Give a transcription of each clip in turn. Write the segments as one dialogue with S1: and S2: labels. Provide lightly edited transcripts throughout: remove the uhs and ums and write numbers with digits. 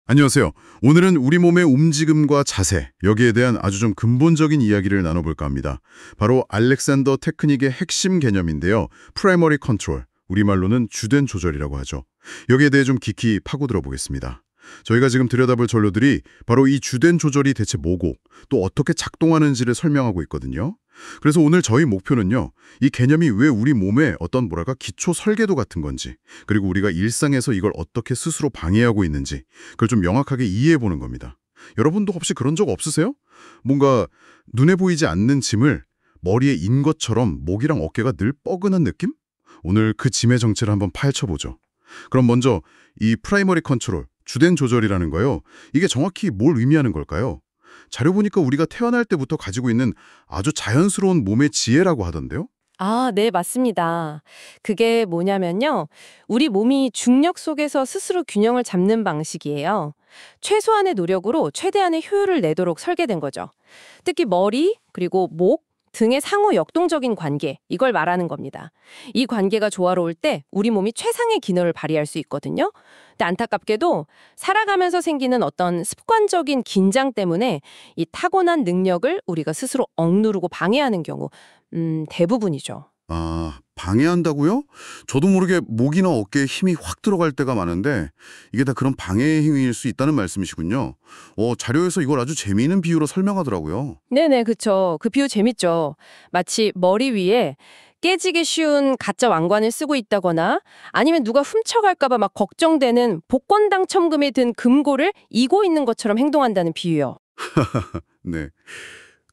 S1: 안녕하세요. 오늘은 우리 몸의 움직임과 자세, 여기에 대한 아주 좀 근본적인 이야기를 나눠볼까 합니다. 바로 알렉산더 테크닉의 핵심 개념인데요. 프라이머리 컨트롤, 우리말로는 주된 조절이라고 하죠. 여기에 대해 좀 깊이 파고들어 보겠습니다. 저희가 지금 들여다볼 전료들이 바로 이 주된 조절이 대체 뭐고 또 어떻게 작동하는지를 설명하고 있거든요. 그래서 오늘 저희 목표는요. 이 개념이 왜 우리 몸에 어떤 기초 설계도 같은 건지, 그리고 우리가 일상에서 이걸 어떻게 스스로 방해하고 있는지 그걸 좀 명확하게 이해해 보는 겁니다. 여러분도 혹시 그런 적 없으세요? 뭔가 눈에 보이지 않는 짐을 머리에 인 것처럼 목이랑 어깨가 늘 뻐근한 느낌? 오늘 그 짐의 정체를 한번 파헤쳐보죠. 그럼 먼저 이 프라이머리 컨트롤, 주된 조절이라는 거요. 이게 정확히 뭘 의미하는 걸까요? 자료 보니까 우리가 태어날 때부터 가지고 있는 아주 자연스러운 몸의 지혜라고 하던데요?
S2: 아, 네, 맞습니다. 그게 뭐냐면요. 우리 몸이 중력 속에서 스스로 균형을 잡는 방식이에요. 최소한의 노력으로 최대한의 효율을 내도록 설계된 거죠. 특히 머리, 그리고 목, 등의 상호 역동적인 관계, 이걸 말하는 겁니다. 이 관계가 조화로울 때 우리 몸이 최상의 기능을 발휘할 수 있거든요. 근데 안타깝게도 살아가면서 생기는 어떤 습관적인 긴장 때문에 이 타고난 능력을 우리가 스스로 억누르고 방해하는 경우, 대부분이죠.
S1: 아, 방해한다고요? 저도 모르게 목이나 어깨에 힘이 확 들어갈 때가 많은데 이게 다 그런 방해의 행위일 수 있다는 말씀이시군요. 자료에서 이걸 아주 재미있는 비유로 설명하더라고요.
S2: 네네, 그쵸. 그 비유 재밌죠. 마치 머리 위에 깨지기 쉬운 가짜 왕관을 쓰고 있다거나 아니면 누가 훔쳐갈까 봐 막 걱정되는 복권 당첨금이 든 금고를 이고 있는 것처럼 행동한다는 비유요.
S1: 네.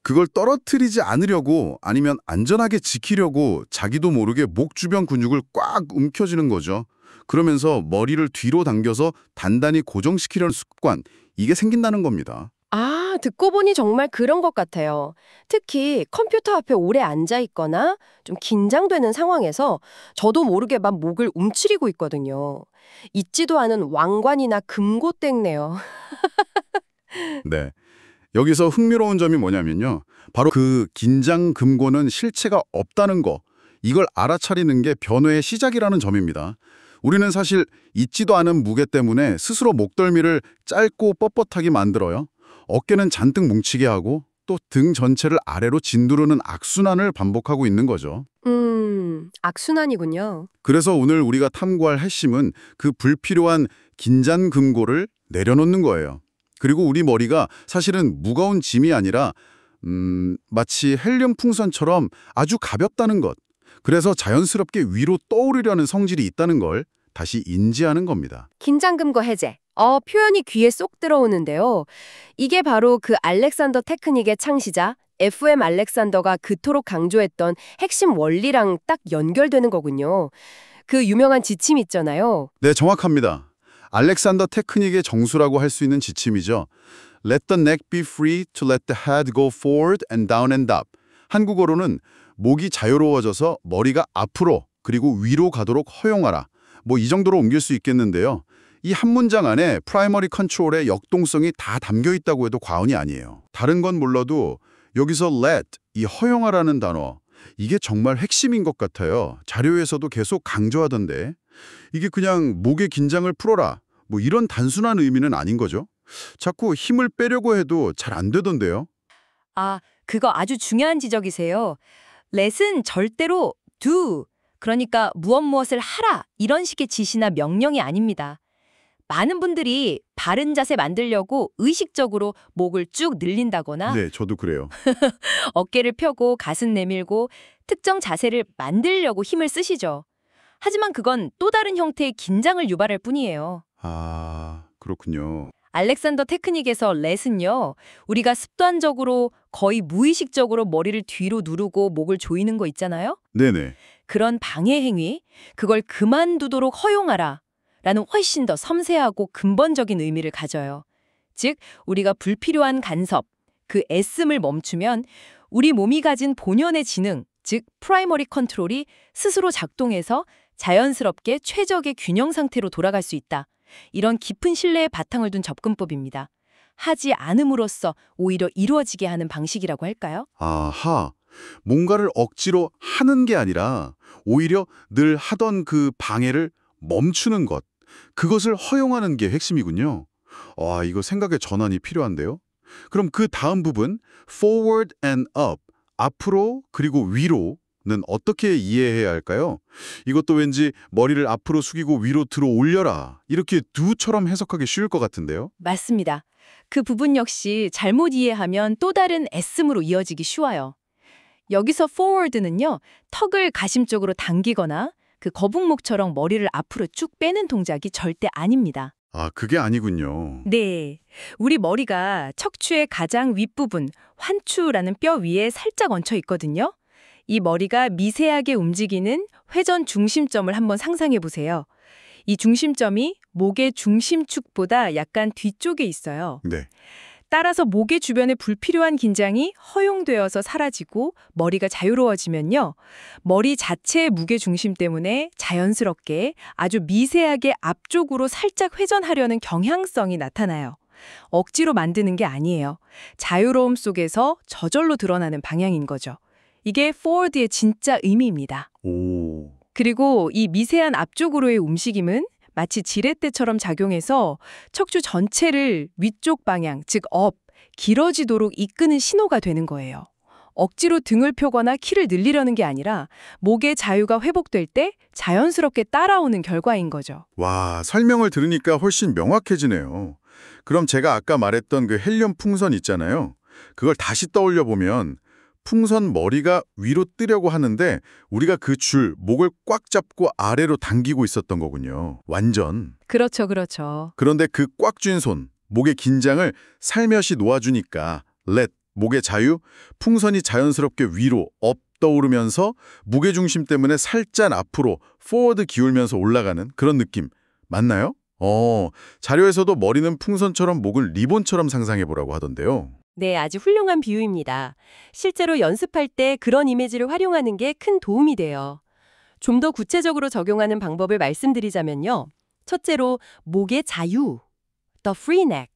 S1: 그걸 떨어뜨리지 않으려고 아니면 안전하게 지키려고 자기도 모르게 목 주변 근육을 꽉 움켜쥐는 거죠. 그러면서 머리를 뒤로 당겨서 단단히 고정시키려는 습관, 이게 생긴다는 겁니다.
S2: 아, 듣고 보니 정말 그런 것 같아요. 특히 컴퓨터 앞에 오래 앉아 있거나 좀 긴장되는 상황에서 저도 모르게 막 목을 움츠리고 있거든요. 잊지도 않은 왕관이나 금고 땡네요.
S1: 네. 여기서 흥미로운 점이 뭐냐면요. 바로 그 긴장 금고는 실체가 없다는 거. 이걸 알아차리는 게 변화의 시작이라는 점입니다. 우리는 사실 잊지도 않은 무게 때문에 스스로 목덜미를 짧고 뻣뻣하게 만들어요. 어깨는 잔뜩 뭉치게 하고 또 등 전체를 아래로 진두르는 악순환을 반복하고 있는 거죠.
S2: 악순환이군요.
S1: 그래서 오늘 우리가 탐구할 핵심은 그 불필요한 긴장 금고를 내려놓는 거예요. 그리고 우리 머리가 사실은 무거운 짐이 아니라 마치 헬륨 풍선처럼 아주 가볍다는 것. 그래서 자연스럽게 위로 떠오르려는 성질이 있다는 걸 다시 인지하는 겁니다.
S2: 긴장금고 해제. 표현이 귀에 쏙 들어오는데요. 이게 바로 그 알렉산더 테크닉의 창시자 FM 알렉산더가 그토록 강조했던 핵심 원리랑 딱 연결되는 거군요. 그 유명한 지침 있잖아요.
S1: 네, 정확합니다. 알렉산더 테크닉의 정수라고 할 수 있는 지침이죠. Let the neck be free to let the head go forward and down and up. 한국어로는 목이 자유로워져서 머리가 앞으로 그리고 위로 가도록 허용하라. 이 정도로 옮길 수 있겠는데요. 이 한 문장 안에 프라이머리 컨트롤의 역동성이 다 담겨 있다고 해도 과언이 아니에요. 다른 건 몰라도 여기서 let, 이 허용하라는 단어, 이게 정말 핵심인 것 같아요. 자료에서도 계속 강조하던데 이게 그냥 목의 긴장을 풀어라, 이런 단순한 의미는 아닌 거죠. 자꾸 힘을 빼려고 해도 잘 안 되던데요.
S3: 아, 그거 아주 중요한 지적이세요. let은 절대로 do, 그러니까 무엇을 하라 이런 식의 지시나 명령이 아닙니다. 많은 분들이 바른 자세 만들려고 의식적으로 목을 쭉 늘린다거나
S1: 네, 저도 그래요.
S3: 어깨를 펴고 가슴 내밀고 특정 자세를 만들려고 힘을 쓰시죠. 하지만 그건 또 다른 형태의 긴장을 유발할 뿐이에요.
S1: 아, 그렇군요.
S3: 알렉산더 테크닉에서 let은요, 우리가 습관적으로 거의 무의식적으로 머리를 뒤로 누르고 목을 조이는 거 있잖아요?
S1: 네네.
S3: 그런 방해 행위, 그걸 그만두도록 허용하라 라는 훨씬 더 섬세하고 근본적인 의미를 가져요. 즉, 우리가 불필요한 간섭, 그 애씀을 멈추면 우리 몸이 가진 본연의 지능, 즉 프라이머리 컨트롤이 스스로 작동해서 자연스럽게 최적의 균형 상태로 돌아갈 수 있다. 이런 깊은 신뢰의 바탕을 둔 접근법입니다. 하지 않음으로써 오히려 이루어지게 하는 방식이라고 할까요?
S1: 아하, 뭔가를 억지로 하는 게 아니라 오히려 늘 하던 그 방해를 멈추는 것, 그것을 허용하는 게 핵심이군요. 와, 이거 생각의 전환이 필요한데요. 그럼 그 다음 부분 forward and up, 앞으로 그리고 위로는 어떻게 이해해야 할까요? 이것도 왠지 머리를 앞으로 숙이고 위로 들어 올려라 이렇게 do처럼 해석하기 쉬울 것 같은데요.
S3: 맞습니다. 그 부분 역시 잘못 이해하면 또 다른 S음으로 이어지기 쉬워요. 여기서 forward는요, 턱을 가심 쪽으로 당기거나 그 거북목처럼 머리를 앞으로 쭉 빼는 동작이 절대 아닙니다.
S1: 아, 그게 아니군요.
S3: 네. 우리 머리가 척추의 가장 윗부분, 환추라는 뼈 위에 살짝 얹혀 있거든요. 이 머리가 미세하게 움직이는 회전 중심점을 한번 상상해 보세요. 이 중심점이 목의 중심축보다 약간 뒤쪽에 있어요.
S1: 네.
S3: 따라서 목의 주변에 불필요한 긴장이 허용되어서 사라지고 머리가 자유로워지면요. 머리 자체의 무게 중심 때문에 자연스럽게 아주 미세하게 앞쪽으로 살짝 회전하려는 경향성이 나타나요. 억지로 만드는 게 아니에요. 자유로움 속에서 저절로 드러나는 방향인 거죠. 이게 forward의 진짜 의미입니다.
S1: 오.
S3: 그리고 이 미세한 앞쪽으로의 움직임은 마치 지렛대처럼 작용해서 척추 전체를 위쪽 방향, 즉 업, 길어지도록 이끄는 신호가 되는 거예요. 억지로 등을 펴거나 키를 늘리려는 게 아니라 목의 자유가 회복될 때 자연스럽게 따라오는 결과인 거죠.
S1: 와, 설명을 들으니까 훨씬 명확해지네요. 그럼 제가 아까 말했던 그 헬륨 풍선 있잖아요. 그걸 다시 떠올려 보면 풍선 머리가 위로 뜨려고 하는데 우리가 그 줄, 목을 꽉 잡고 아래로 당기고 있었던 거군요. 완전.
S3: 그렇죠, 그렇죠.
S1: 그런데 그 꽉 쥔 손, 목의 긴장을 살며시 놓아주니까 let, 목의 자유, 풍선이 자연스럽게 위로, 업 떠오르면서 무게중심 때문에 살짝 앞으로, forward 기울면서 올라가는 그런 느낌. 맞나요? 자료에서도 머리는 풍선처럼 목을 리본처럼 상상해보라고 하던데요.
S2: 네, 아주 훌륭한 비유입니다. 실제로 연습할 때 그런 이미지를 활용하는 게 큰 도움이 돼요. 좀 더 구체적으로 적용하는 방법을 말씀드리자면요. 첫째로 목의 자유, the free neck.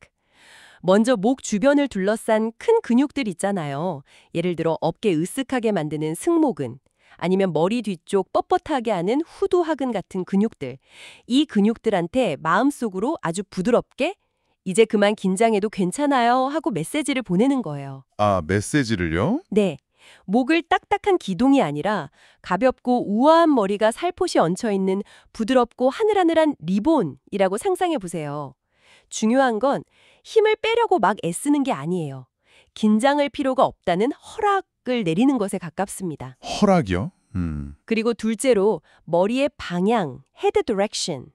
S2: 먼저 목 주변을 둘러싼 큰 근육들 있잖아요. 예를 들어 어깨 으쓱하게 만드는 승모근, 아니면 머리 뒤쪽 뻣뻣하게 하는 후두하근 같은 근육들. 이 근육들한테 마음속으로 아주 부드럽게 이제 그만 긴장해도 괜찮아요 하고 메시지를 보내는 거예요.
S1: 아, 메시지를요?
S2: 네. 목을 딱딱한 기둥이 아니라 가볍고 우아한 머리가 살포시 얹혀있는 부드럽고 하늘하늘한 리본이라고 상상해 보세요. 중요한 건 힘을 빼려고 막 애쓰는 게 아니에요. 긴장할 필요가 없다는 허락을 내리는 것에 가깝습니다.
S1: 허락이요?
S2: 그리고 둘째로 머리의 방향, head direction.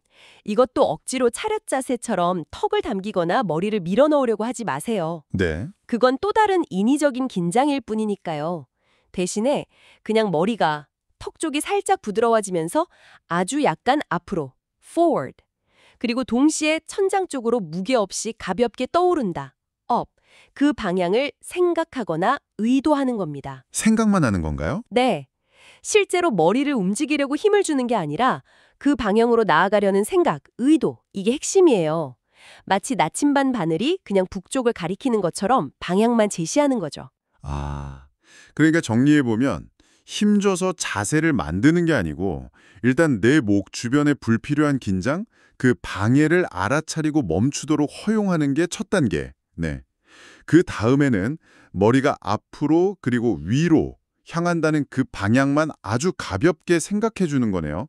S2: 이것도 억지로 차렷 자세처럼 턱을 당기거나 머리를 밀어 넣으려고 하지 마세요.
S1: 네.
S2: 그건 또 다른 인위적인 긴장일 뿐이니까요. 대신에 그냥 머리가 턱 쪽이 살짝 부드러워지면서 아주 약간 앞으로, forward. 그리고 동시에 천장 쪽으로 무게 없이 가볍게 떠오른다, up. 그 방향을 생각하거나 의도하는 겁니다.
S1: 생각만 하는 건가요?
S2: 네. 실제로 머리를 움직이려고 힘을 주는 게 아니라 그 방향으로 나아가려는 생각, 의도, 이게 핵심이에요. 마치 나침반 바늘이 그냥 북쪽을 가리키는 것처럼 방향만 제시하는 거죠.
S1: 아, 그러니까 정리해보면 힘줘서 자세를 만드는 게 아니고 일단 내 목 주변에 불필요한 긴장, 그 방해를 알아차리고 멈추도록 허용하는 게 첫 단계. 네. 그 다음에는 머리가 앞으로 그리고 위로 향한다는 그 방향만 아주 가볍게 생각해 주는 거네요.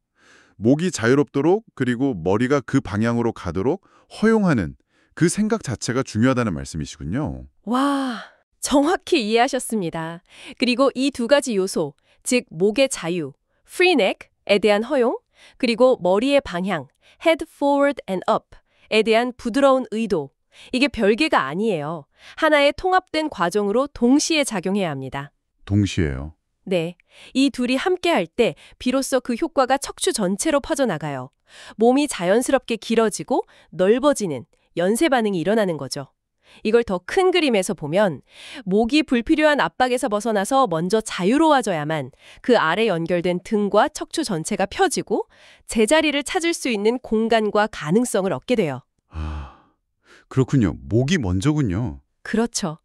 S1: 목이 자유롭도록 그리고 머리가 그 방향으로 가도록 허용하는 그 생각 자체가 중요하다는 말씀이시군요.
S2: 와, 정확히 이해하셨습니다. 그리고 이 두 가지 요소, 즉 목의 자유, free neck에 대한 허용, 그리고 머리의 방향, head forward and up에 대한 부드러운 의도, 이게 별개가 아니에요. 하나의 통합된 과정으로 동시에 작용해야 합니다.
S1: 동시에요.
S2: 네, 이 둘이 함께 할 때 비로소 그 효과가 척추 전체로 퍼져나가요. 몸이 자연스럽게 길어지고 넓어지는 연쇄 반응이 일어나는 거죠. 이걸 더 큰 그림에서 보면 목이 불필요한 압박에서 벗어나서 먼저 자유로워져야만 그 아래 연결된 등과 척추 전체가 펴지고 제자리를 찾을 수 있는 공간과 가능성을 얻게 돼요.
S1: 아, 그렇군요. 목이 먼저군요.
S2: 그렇죠.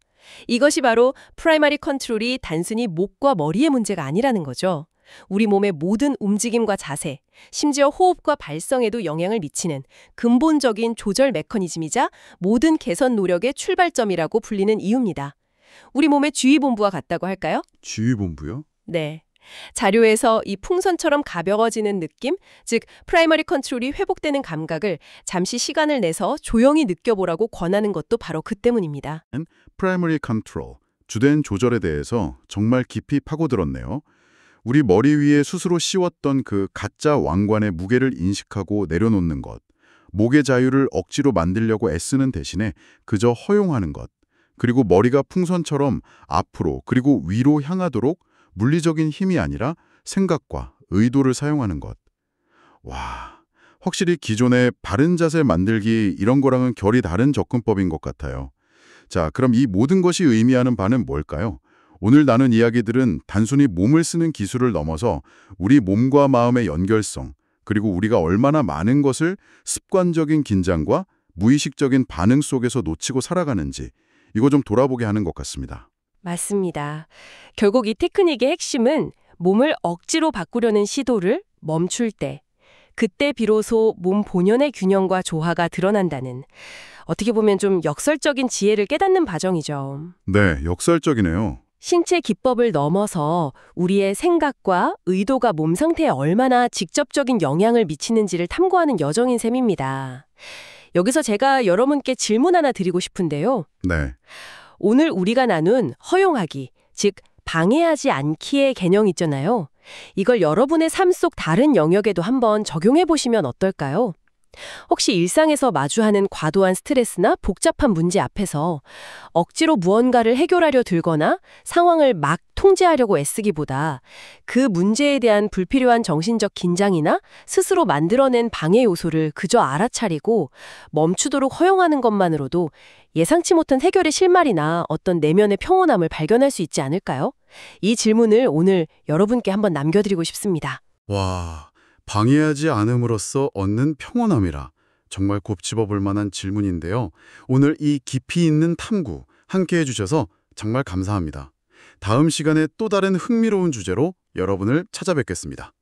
S2: 이것이 바로 프라이머리 컨트롤이 단순히 목과 머리의 문제가 아니라는 거죠. 우리 몸의 모든 움직임과 자세, 심지어 호흡과 발성에도 영향을 미치는 근본적인 조절 메커니즘이자 모든 개선 노력의 출발점이라고 불리는 이유입니다. 우리 몸의 주의본부와 같다고 할까요?
S1: 지휘본부요?
S2: 네. 자료에서 이 풍선처럼 가벼워지는 느낌, 즉 프라이머리 컨트롤이 회복되는 감각을 잠시 시간을 내서 조용히 느껴보라고 권하는 것도 바로 그 때문입니다.
S1: 프라이머리 컨트롤, 주된 조절에 대해서 정말 깊이 파고들었네요. 우리 머리 위에 스스로 씌웠던 그 가짜 왕관의 무게를 인식하고 내려놓는 것, 목의 자유를 억지로 만들려고 애쓰는 대신에 그저 허용하는 것, 그리고 머리가 풍선처럼 앞으로 그리고 위로 향하도록 물리적인 힘이 아니라 생각과 의도를 사용하는 것. 와, 확실히 기존의 바른 자세 만들기 이런 거랑은 결이 다른 접근법인 것 같아요. 자, 그럼 이 모든 것이 의미하는 바는 뭘까요? 오늘 나눈 이야기들은 단순히 몸을 쓰는 기술을 넘어서 우리 몸과 마음의 연결성, 그리고 우리가 얼마나 많은 것을 습관적인 긴장과 무의식적인 반응 속에서 놓치고 살아가는지 이거 좀 돌아보게 하는 것 같습니다.
S2: 맞습니다. 결국 이 테크닉의 핵심은 몸을 억지로 바꾸려는 시도를 멈출 때, 그때 비로소 몸 본연의 균형과 조화가 드러난다는, 어떻게 보면 좀 역설적인 지혜를 깨닫는 과정이죠.
S1: 네, 역설적이네요.
S2: 신체 기법을 넘어서 우리의 생각과 의도가 몸 상태에 얼마나 직접적인 영향을 미치는지를 탐구하는 여정인 셈입니다. 여기서 제가 여러분께 질문 하나 드리고 싶은데요.
S1: 네.
S2: 오늘 우리가 나눈 허용하기, 즉 방해하지 않기의 개념 있잖아요. 이걸 여러분의 삶 속 다른 영역에도 한번 적용해 보시면 어떨까요? 혹시 일상에서 마주하는 과도한 스트레스나 복잡한 문제 앞에서 억지로 무언가를 해결하려 들거나 상황을 막 통제하려고 애쓰기보다 그 문제에 대한 불필요한 정신적 긴장이나 스스로 만들어낸 방해 요소를 그저 알아차리고 멈추도록 허용하는 것만으로도 예상치 못한 해결의 실마리나 어떤 내면의 평온함을 발견할 수 있지 않을까요? 이 질문을 오늘 여러분께 한번 남겨드리고 싶습니다.
S1: 와, 방해하지 않음으로써 얻는 평온함이라 정말 곱씹어 볼 만한 질문인데요. 오늘 이 깊이 있는 탐구 함께 해주셔서 정말 감사합니다. 다음 시간에 또 다른 흥미로운 주제로 여러분을 찾아뵙겠습니다.